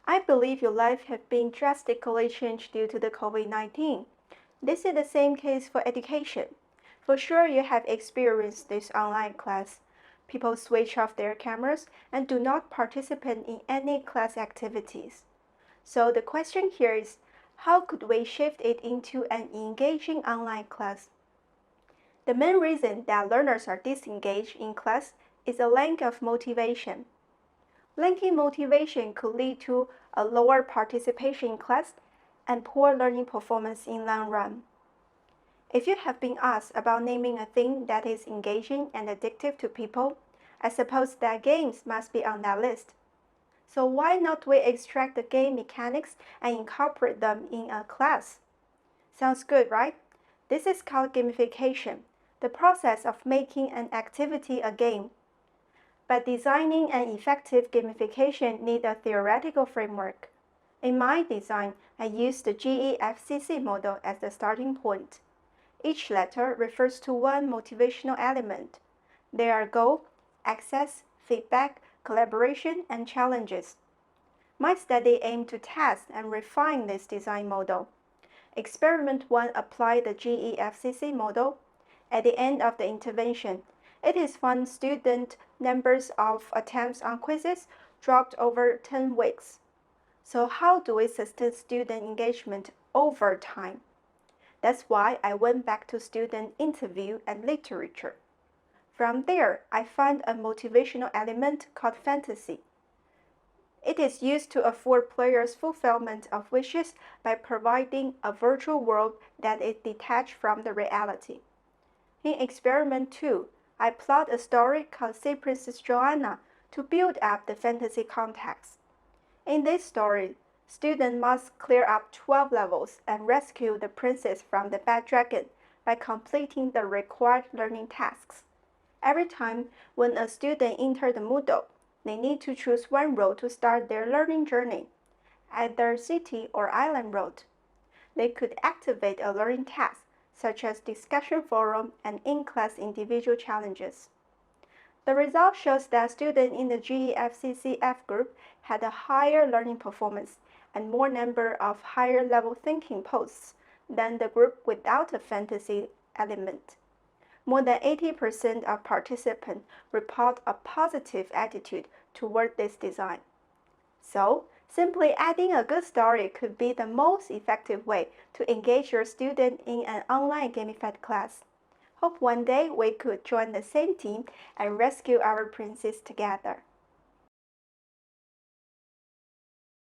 I believe your life has been drastically changed due to the COVID-19. This is the same case for education. For sure, you have experienced this online class. People switch off their cameras and do not participate in any class activities. So the question here is, how could we shift it into an engaging online class? The main reason that learners are disengaged in class is a lack of motivation. Lacking motivation could lead to a lower participation in class and poor learning performance in long run. If you have been asked about naming a thing that is engaging and addictive to people, I suppose that games must be on that list. So why not we extract the game mechanics and incorporate them in a class? Sounds good, right? This is called gamification, the process of making an activity a game. But designing an effective gamification needs a theoretical framework. In my design, I used the GEFCC model as the starting point. Each letter refers to one motivational element. They are goal, access, feedback, collaboration, and challenges. My study aimed to test and refine this design model. Experiment 1 applied the GEFCC model. At the end of the intervention, it is found student numbers of attempts on quizzes dropped over 10 weeks. So how do we sustain student engagement over time? That's why I went back to student interview and literature. From there, I found a motivational element called fantasy. It is used to afford players fulfillment of wishes by providing a virtual world that is detached from the reality. In experiment 2, I plot a story called Sea Princess Joanna to build up the fantasy context. In this story, students must clear up 12 levels and rescue the princess from the bad dragon by completing the required learning tasks. Every time when a student enters the Moodle, they need to choose one road to start their learning journey, either city or island road. They could activate a learning task, such as discussion forum and in-class individual challenges. The result shows that students in the GEFCCF group had a higher learning performance and more number of higher level thinking posts than the group without a fantasy element. More than 80% of participants report a positive attitude toward this design. So, simply adding a good story could be the most effective way to engage your student in an online gamified class. Hope one day we could join the same team and rescue our princess together.